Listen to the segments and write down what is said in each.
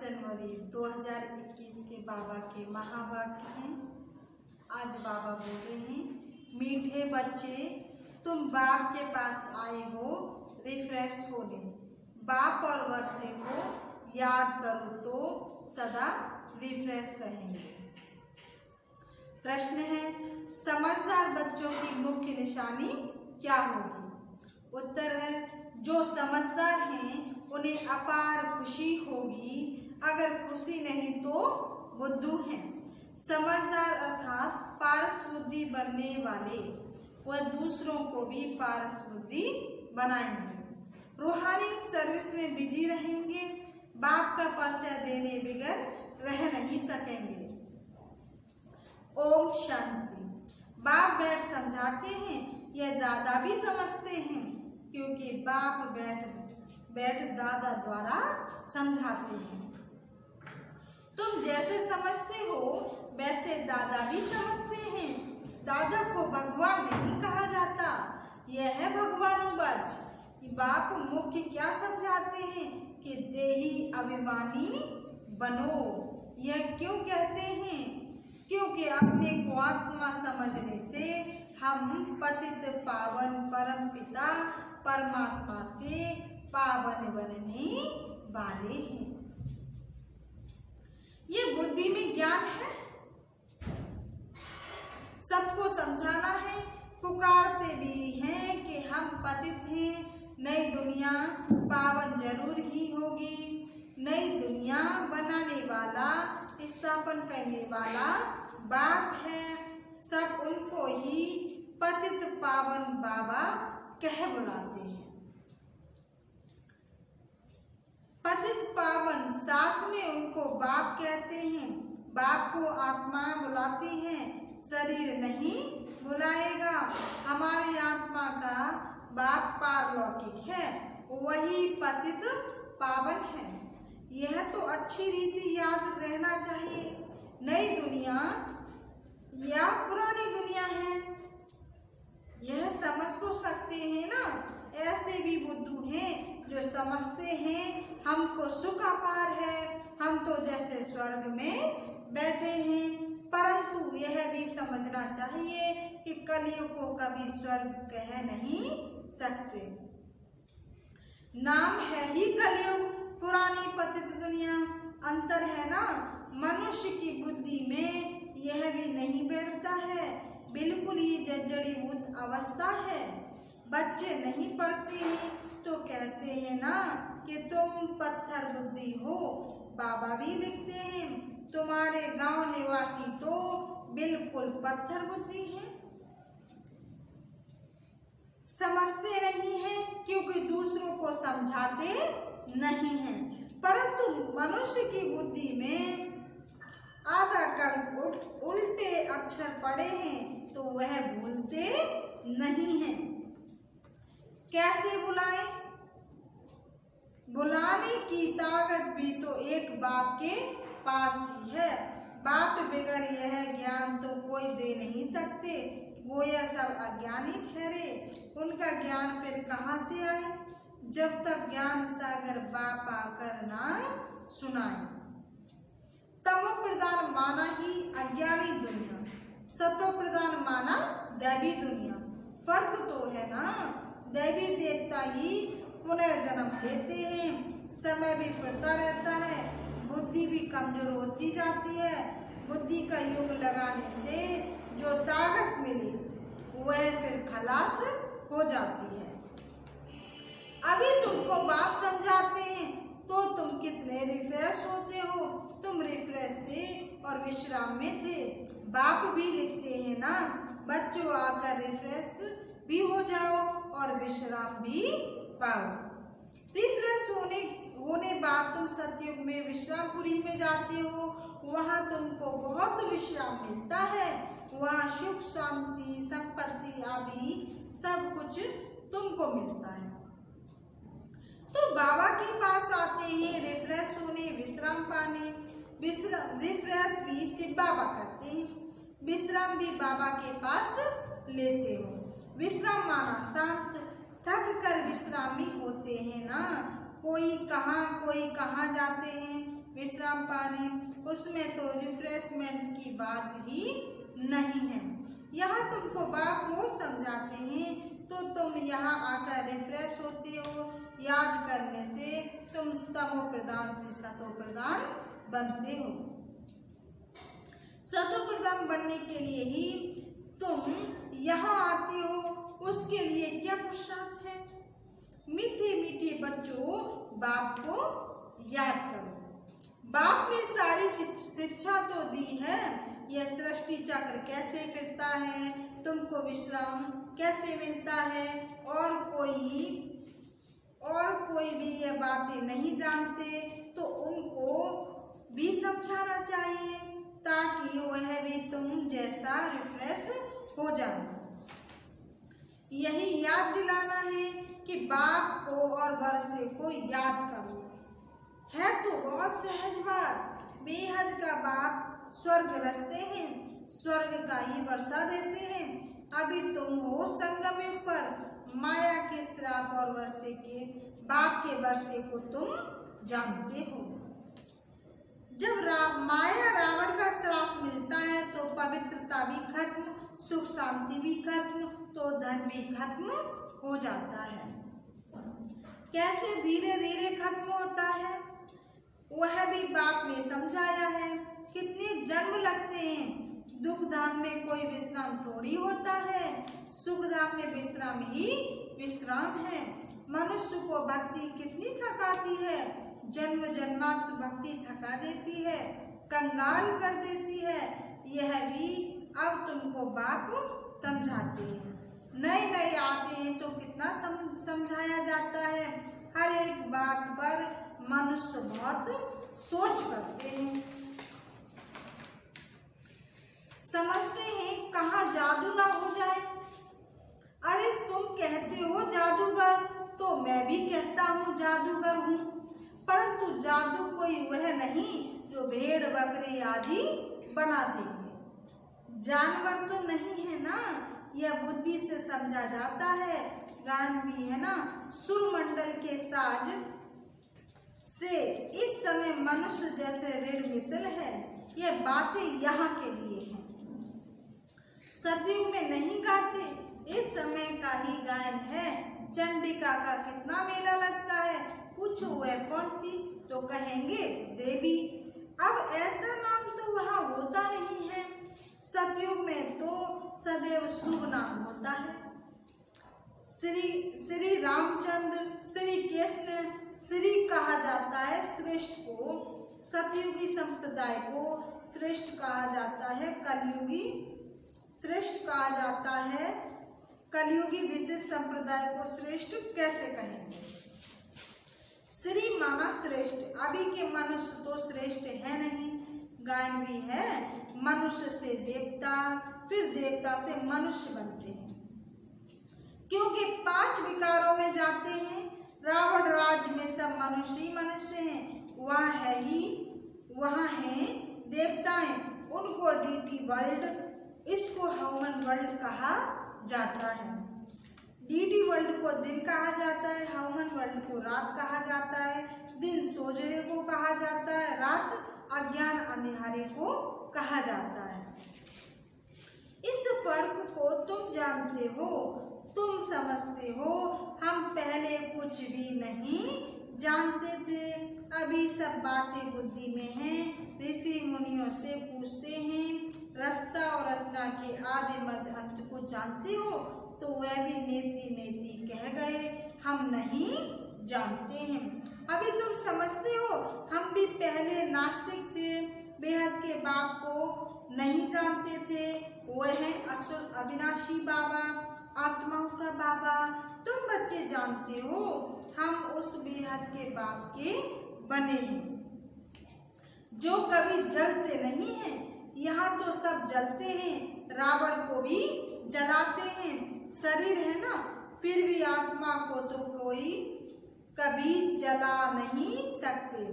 जनवरी 2021 के बाबा के महावाक्य हैं। आज बाबा बोले हैं, मीठे बच्चे तुम बाप के पास आए हो रिफ्रेश होने। बाप और वर्षे को याद करो तो सदा रिफ्रेश रहेंगे। प्रश्न है, समझदार बच्चों की मुख्य निशानी क्या होगी? उत्तर है, जो समझदार हैं उन्हें अपार खुशी होगी, अगर खुशी नहीं तो बुद्धू हैं। समझदार अर्थात पारस बुद्धि बनने वाले, वह दूसरों को भी पारस बुद्धि बनाएंगे। रूहानी सर्विस में बिजी रहेंगे, बाप का परिचय देने बगैर रह नहीं सकेंगे। ओम शांति। बाप बैठ समझाते हैं, यह दादा भी समझते हैं, क्योंकि बाप बैठ दादा द्वारा समझाते हैं। तुम जैसे समझते हो वैसे दादा भी समझते हैं। दादा को भगवान नहीं कहा जाता, यह है भगवानुवाच। बाप मुख्य क्या समझाते हैं कि देही अभिमानी बनो। यह क्यों कहते हैं? क्योंकि अपने को आत्मा समझने से हम पतित पावन परम पिता परमात्मा से पावन बनने वाले हैं। ये बुद्धि में ज्ञान है, सबको समझाना है। पुकारते भी हैं कि हम पतित हैं, नई दुनिया पावन जरूर ही होगी। नई दुनिया बनाने वाला, स्थापन करने वाला बाप है। सब उनको ही पतित पावन बाबा कह बुलाते हैं। पतित पावन साथ में उनको बाप कहते हैं। बाप को आत्मा बुलाती हैं, शरीर नहीं बुलाएगा। हमारी आत्मा का बाप पारलौकिक है, वही पतित पावन है। यह तो अच्छी रीति याद रहना चाहिए। नई दुनिया या पुरानी दुनिया है, यह समझ तो सकते हैं ना। ऐसे भी बुद्धू हैं जो समझते हैं हमको सुख अपार है, हम तो जैसे स्वर्ग में बैठे हैं। परंतु यह भी समझना चाहिए कि कलियुग को कभी स्वर्ग कह नहीं सकते। नाम है ही कलियुग, पुरानी पतित दुनिया। अंतर है ना, मनुष्य की बुद्धि में यह भी नहीं बैठता है, बिल्कुल ही जड़ीभूत अवस्था है। बच्चे नहीं पढ़ते हैं तो कहते हैं ना कि तुम पत्थर बुद्धि हो। बाबा भी लिखते हैं, तुम्हारे गांव निवासी तो बिल्कुल पत्थर बुद्धि है। समझते नहीं हैं क्योंकि दूसरों को समझाते नहीं हैं। परंतु मनुष्य की बुद्धि में आधा कण उल्टे अक्षर पड़े हैं तो वह भूलते नहीं हैं। कैसे बुलाएं? बुलाने की ताकत भी तो एक बाप के पास ही है। बाप बगैर यह ज्ञान तो कोई दे नहीं सकते। वो यह सब अज्ञानी ठहरे, उनका ज्ञान फिर कहाँ से आए? जब तक ज्ञान सागर बाप आकर ना सुनाए। तमो प्रधान माना ही अज्ञानी दुनिया, सतो प्रधान माना दैवी दुनिया। फर्क तो है ना, दैवी देवता ही पुनर्जन्म लेते हैं, समय भी फिरता रहता है, बुद्धि भी कमजोर होती जाती है। बुद्धि का योग लगाने से जो ताकत मिली वह फिर खलास हो जाती है। अभी तुमको बाप समझाते हैं तो तुम कितने रिफ्रेश होते हो। तुम रिफ्रेश थे और विश्राम में थे। बाप भी लिखते हैं ना, बच्चों आकर रिफ्रेश भी हो जाओ और विश्राम भी पाओ। रिफ्रेश होने बाद तुम सतयुग में विश्रामपुरी में जाते हो। वहाँ तुमको बहुत विश्राम मिलता है। वहाँ सुख शांति संपत्ति आदि सब कुछ तुमको मिलता है। तो बाबा के पास आते हैं रिफ्रेश होने, विश्राम पाने। रिफ्रेश भी शिव बाबा करते हैं, विश्राम भी बाबा के पास लेते हो। विश्राम माना शांत, थक कर विश्रामी होते हैं ना। कोई कहाँ जाते हैं, विश्राम पाने, उसमें तो रिफ्रेशमेंट की बात ही नहीं है। यहाँ तुमको बाप रोज समझाते हैं तो तुम यहाँ आकर रिफ्रेश होते हो। याद करने से तुम तमो प्रधान से सतो प्रधान बनते हो। सतो प्रधान बनने के लिए ही तुम यहाँ आते हो, उसके लिए क्या पुरुषार्थ है। मीठे मीठे बच्चों, बाप को याद करो। बाप ने सारी शिक्षा तो दी है, यह सृष्टि चक्र कैसे फिरता है, तुमको विश्राम कैसे मिलता है, और कोई भी ये बातें नहीं जानते तो उनको भी समझाना चाहिए ताकि वह भी तुम जैसा रिफ्रेश हो जाए। यही याद दिलाना है कि बाप को और वर्षे को याद करो। है तो बहुत सहज बात, बेहद का बाप स्वर्ग रचते हैं, स्वर्ग का ही वर्षा देते हैं। अभी तुम हो संगम युग पर, माया के श्राप और वर्षे के बाप के वर्षे को तुम जानते हो। जब माया रावण का श्राप मिलता है तो पवित्रता भी खत्म, सुख शांति भी खत्म, तो धन भी खत्म हो जाता है। कैसे धीरे धीरे खत्म होता है वह भी बाप ने समझाया है। कितने जन्म लगते हैं, दुख धाम में कोई विश्राम थोड़ी होता है, सुख धाम में विश्राम ही विश्राम है। मनुष्य को भक्ति कितनी थकाती है, जन्म जन्मांतर भक्ति थका देती है, कंगाल कर देती है। यह भी अब तुमको बाप समझाते हैं। नए नए आते हैं तो कितना समझाया जाता है। हर एक बात पर मनुष्य बहुत सोच करते हैं, समझते हैं कहाँ जादू ना हो जाए। अरे तुम कहते हो जादूगर, तो मैं भी कहता हूँ जादूगर हूँ, परंतु जादू कोई वह नहीं जो भेड़ बकरी आदि बना देंगे। जानवर तो नहीं है ना, यह बुद्धि से समझा जाता है। गान भी है ना, सुरमंडल के साज से इस समय मनुष्य जैसे ऋण मिसल है। यह बातें यहाँ के लिए हैं, सतयुग में नहीं गाते, इस समय का ही गायन है। चंडिका का कितना मेला लगता है, पूछो वह कौन थी तो कहेंगे देवी। अब ऐसा नाम तो वहाँ होता नहीं है। सतयुग में तो सदैव शुभ नाम होता है। श्री रामचंद्र, श्री कृष्ण, श्री कहा जाता है श्रेष्ठ को, सतयुगी संप्रदाय को श्रेष्ठ कहा जाता है, कलयुगी श्रेष्ठ कहा जाता है। कलयुगी विशेष संप्रदाय को श्रेष्ठ कैसे कहेंगे। श्री माना श्रेष्ठ, अभी के मनुष्य तो श्रेष्ठ है नहीं। गायन भी है, मनुष्य से देवता, फिर देवता से मनुष्य बनते हैं, क्योंकि 5 विकारों में जाते हैं। रावण राज्य में सब मनुष्य ही मनुष्य हैं, वहाँ हैं देवताएं, उनको डीटी वर्ल्ड, इसको ह्यूमन वर्ल्ड कहा जाता है। डीटी वर्ल्ड को दिन कहा जाता है, ह्यूमन वर्ल्ड को रात कहा जाता है। दिन सोजरे को कहा जाता है, रात अज्ञान अंधियारे को कहा जाता है। इस फर्क को तुम जानते हो, तुम समझते हो। हम पहले कुछ भी नहीं जानते थे, अभी सब बातें बुद्धि में हैं। ऋषि मुनियों से पूछते हैं, रचना और रचना के आदि मध्य अंत को जानते हो, तो वह भी नेति नेति कह गए, हम नहीं जानते हैं। अभी तुम समझते हो, हम भी पहले नास्तिक थे, बेहद के बाप को नहीं जानते थे। वह है असुर अविनाशी बाबा, आत्माओं का बाबा। तुम बच्चे जानते हो, हम उस बेहद के बाप के बने हैं जो कभी जलते नहीं हैं। यहाँ तो सब जलते हैं, रावण को भी जलाते हैं। शरीर है ना, फिर भी आत्मा को तो कोई कभी जला नहीं सकते।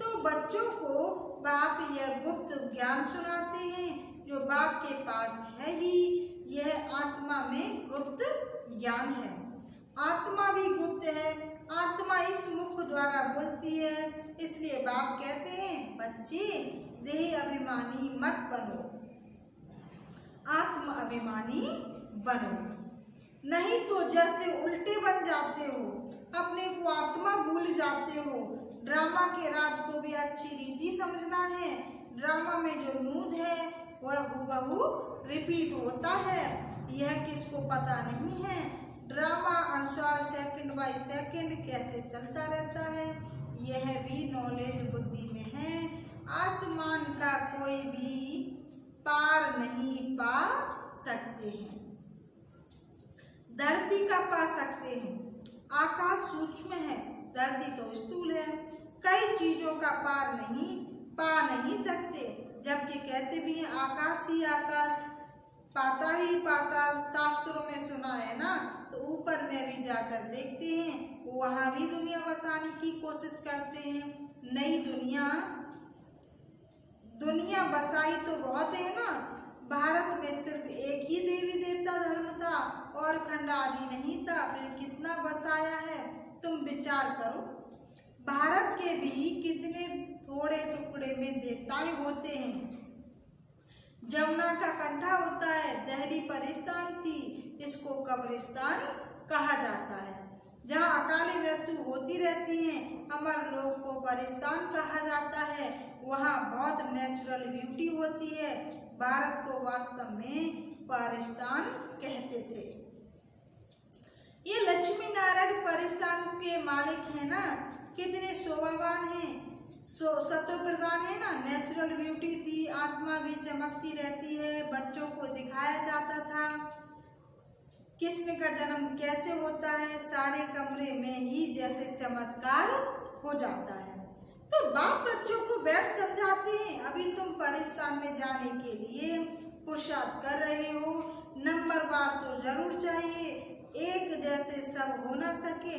तो बच्चों को बाप यह गुप्त ज्ञान सुनाते हैं जो बाप के पास है ही। यह आत्मा में गुप्त ज्ञान है। आत्मा भी गुप्त है, आत्मा इस मुख द्वारा बोलती है। इसलिए बाप कहते हैं, बच्चे देह अभिमानी मत बनो, आत्म अभिमानी बनो, नहीं तो जैसे उल्टे बन जाते हो, अपने को आत्मा भूल जाते हो। ड्रामा के राज को भी अच्छी रीति समझना है। ड्रामा में जो नूद है वह हूबहू रिपीट होता है, यह किसको पता नहीं है। ड्रामा अनुसार सेकंड बाय सेकंड कैसे चलता रहता है, यह भी नॉलेज बुद्धि में है। आसमान का कोई भी पार नहीं पा सकते हैं, धरती का पा सकते हैं। आकाश सूक्ष्म है, धरती तो स्थूल है, कई चीजों का पार नहीं पा नहीं सकते। जबकि कहते भी हैं आकाश ही आकाश, पाताल ही पाताल। शास्त्रों में सुना है ना, तो ऊपर में भी जाकर देखते हैं, वहां भी दुनिया बसाने की कोशिश करते हैं। नई दुनिया बसाई तो बहुत है ना। भारत में सिर्फ एक ही देवी देवता धर्म था और खंड आदि नहीं था, फिर कितना बसाया है तुम विचार करो। भारत के भी कितने थोड़े टुकड़े में देवताएं होते हैं। जमुना का कंठा होता है, दिल्ली परिस्तान थी, इसको कब्रिस्तान कहा जाता है। जहाँ अकाली मृत्यु होती रहती है, अमर लोग को परिस्तान कहा जाता है। वहाँ बहुत नेचुरल ब्यूटी होती है। भारत को वास्तव में परिस्तान कहते थे। ये लक्ष्मी नारायण परिस्तान के मालिक है ना, कितने शोभावान हैं, सत्व प्रदान है ना, नेचुरल ब्यूटी थी, आत्मा भी चमकती रहती है। बच्चों को दिखाया जाता था कृष्ण का जन्म कैसे होता है, सारे कमरे में ही जैसे चमत्कार हो जाता है। तो बाप बच्चों को बैठ समझाते हैं, अभी तुम परिस्तान में जाने के लिए पुरुषार्थ कर रहे हो, नंबर बार तो जरूर चाहिए, एक जैसे सब हो ना सके,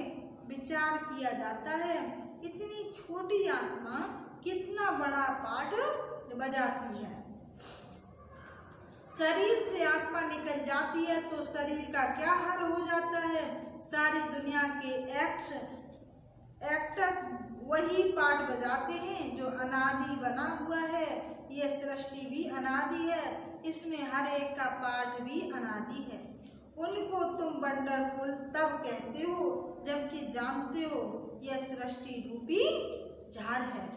विचार किया जाता है। इतनी छोटी आत्मा कितना बड़ा पाठ बजाती है। शरीर से आत्मा निकल जाती है तो शरीर का क्या हाल हो जाता है। सारी दुनिया के एक्टर्स वही पाठ बजाते हैं जो अनादि बना हुआ है। ये सृष्टि भी अनादि है, इसमें हर एक का पाठ भी अनादि है। उनको तुम वंडरफुल तब कहते हो जबकि जानते हो यह सृष्टि रूपी झाड़ है।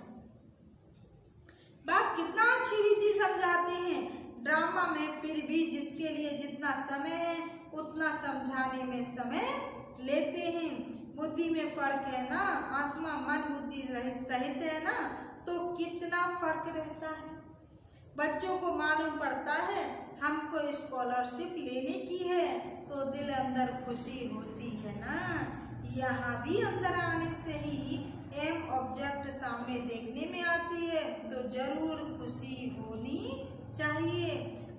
बाप कितना अच्छी रीति समझाते हैं। ड्रामा में फिर भी जिसके लिए जितना समय है उतना समझाने में समय लेते हैं। बुद्धि में फर्क है ना, आत्मा मन बुद्धि सहित है ना, तो कितना फर्क रहता है। बच्चों को मालूम पड़ता है हमको स्कॉलरशिप लेने की है तो दिल अंदर खुशी होती है ना। यहाँ भी अंदर आने से ही एम ऑब्जेक्ट सामने देखने में आती है तो जरूर खुशी होनी चाहिए।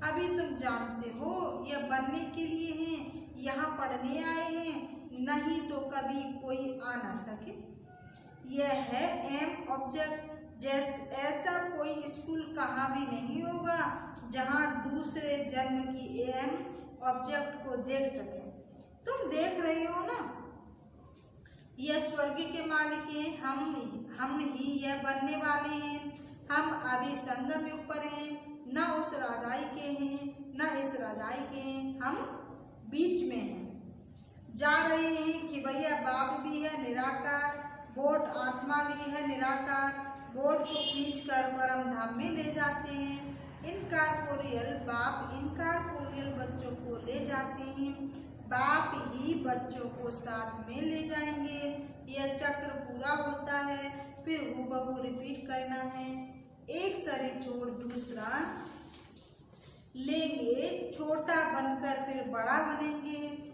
अभी तुम जानते हो यह बनने के लिए हैं, यहाँ पढ़ने आए हैं, नहीं तो कभी कोई आ ना सके। यह है एम ऑब्जेक्ट। ऐसा कोई स्कूल कहाँ भी नहीं होगा जहाँ दूसरे जन्म की एम ऑब्जेक्ट को देख सके। तुम देख रहे हो ना, यह स्वर्ग के मालिक हैं, हम ही यह बनने वाले हैं। हम अभी संगम युग पर हैं, न उस राजाई के हैं न इस राजाई के हैं, हम बीच में हैं। जा रहे हैं कि भैया बाप भी है निराकार, बोट आत्मा भी है निराकार, बोट को खींचकर परम धाम में ले जाते हैं। इनकॉर्पोरियल बाप इनकॉर्पोरियल बच्चों को ले जाते हैं, बाप ही बच्चों को साथ में ले जाएंगे। यह चक्र पूरा होता है, फिर हूबहू रिपीट करना है। एक शरीर छोड़ दूसरा लेंगे, छोटा बनकर फिर बड़ा बनेंगे।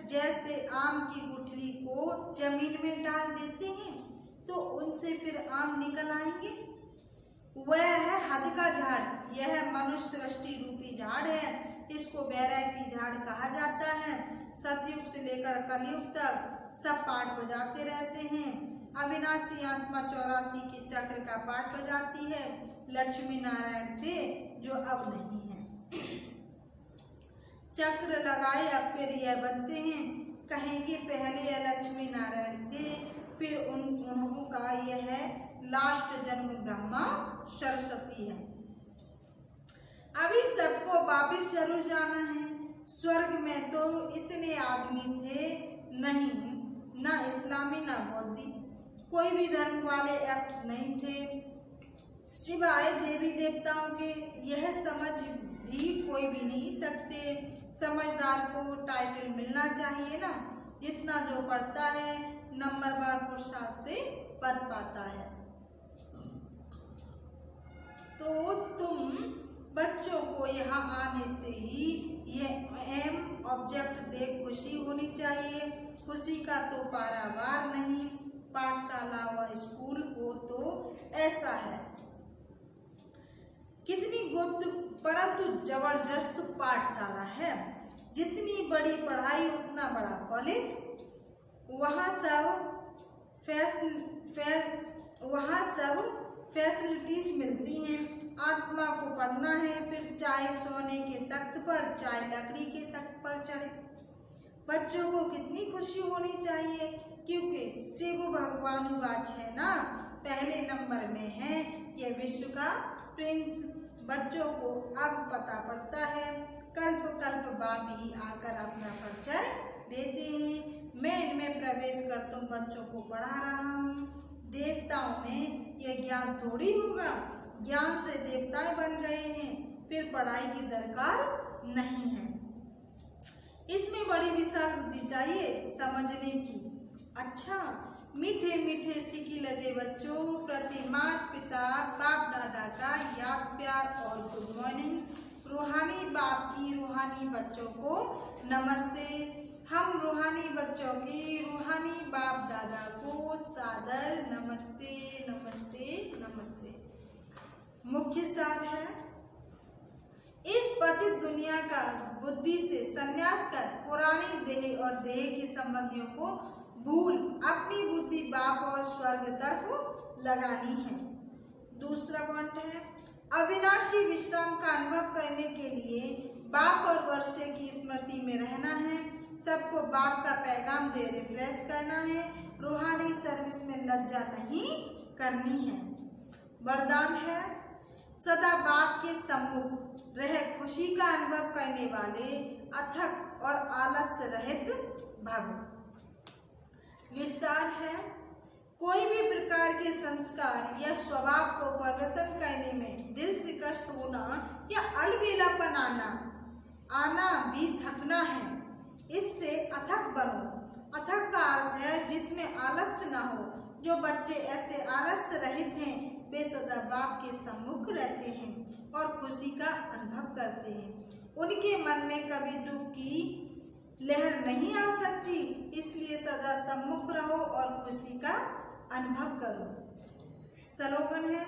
जैसे आम की गुठली को जमीन में डाल देते हैं तो उनसे फिर आम निकल आएंगे। वह है हद का झाड़, यह मनुष्य सृष्टि रूपी झाड़ है। इसको वैरायटी झाड़ कहा जाता है। सतयुग से लेकर कलयुग तक सब पाठ बजाते रहते हैं। अविनाशी आत्मा 84 के चक्र का पाठ बजाती है। लक्ष्मी नारायण थे जो अब नहीं है। चक्र लगाए अब फिर यह बनते हैं। कहेंगे पहले यह लक्ष्मी नारायण थे, फिर उनका यह लास्ट जन्म ब्रह्मा सरस्वती है। अभी सबको वापिस जरूर जाना है। स्वर्ग में तो इतने आदमी थे नहीं, ना इस्लामी ना बौद्धी, कोई भी धर्म वाले एक्ट नहीं थे सिवाय देवी देवताओं के। यह समझ भी कोई भी नहीं सकते। समझदार को टाइटल मिलना चाहिए ना, जितना जो पढ़ता है नंबरवार पुरुषार्थ से पद पाता है। तो तुम बच्चों को यहाँ आने से ही यह एम ऑब्जेक्ट देख खुशी होनी चाहिए। खुशी का तो पारावार नहीं, पाठशाला व स्कूल हो तो ऐसा है। कितनी गुप्त परंतु जबरदस्त पाठशाला है। जितनी बड़ी पढ़ाई उतना बड़ा कॉलेज। वहाँ सब फैसिलिटीज मिलती हैं। आत्मा को पढ़ना है, फिर चाहे सोने के तख्त पर चाहे लकड़ी के तख्त पर चढ़े। बच्चों को कितनी खुशी होनी चाहिए, क्योंकि शिव भगवानुवाच है ना, पहले नंबर में है ये विश्व का प्रिंस। बच्चों को अब पता पड़ता है, कल्प कल्प बाप ही आकर अपना परिचय देते हैं। मैं इनमें प्रवेश कर तुम बच्चों को पढ़ा रहा हूँ। देवताओं में यह ज्ञान थोड़ी होगा, ज्ञान से देवताएं बन गए हैं, फिर पढ़ाई की दरकार नहीं है। इसमें बड़ी विशाल बुद्धि चाहिए समझने की। अच्छा, मीठे मीठे सिकी लजे बच्चों प्रति माता पिता बाप दादा का याद प्यार और गुड मॉर्निंग। रूहानी बाप की रूहानी बच्चों को नमस्ते। हम रूहानी बच्चों की रूहानी बाप दादा को सादर नमस्ते नमस्ते नमस्ते। मुख्य सार है, इस पतित दुनिया का बुद्धि से संन्यास कर पुरानी देह और देह के संबंधियों को भूल अपनी बुद्धि बाप और स्वर्ग तरफ लगानी है। दूसरा पॉइंट है, अविनाशी विश्राम का अनुभव करने के लिए बाप और वर्षे की स्मृति में रहना है। सबको बाप का पैगाम दे रिफ्रेश करना है। रूहानी सर्विस में लज्जा नहीं करनी है। वरदान है, सदा बाप के सम्मुख रह खुशी का अनुभव करने वाले अथक और आलस्य रहित भव। विस्तार है, कोई भी प्रकार के संस्कार या स्वभाव को परिवर्तन करने में दिल से कष्ट होना या अलबेलापन आना भी थकना है। इससे अथक बनो। अथक का अर्थ है जिसमें आलस्य न हो। जो बच्चे ऐसे आलस्य रहित हैं वे सदा बाप के सम्मुख रहते हैं और खुशी का अनुभव करते हैं। उनके मन में कभी दुख की लहर नहीं आ सकती, इसलिए सदा सम्मुख रहो और खुशी का अनुभव करो। स्लोगन है,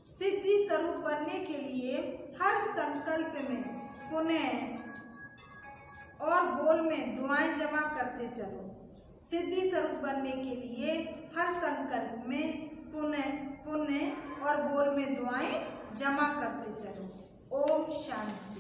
सिद्धि स्वरूप बनने के लिए हर संकल्प में पुण्य और बोल में दुआएं जमा करते चलो। सिद्धि स्वरूप बनने के लिए हर संकल्प में पुण्य और बोल में दुआएं जमा करते चलो। ओम शांति।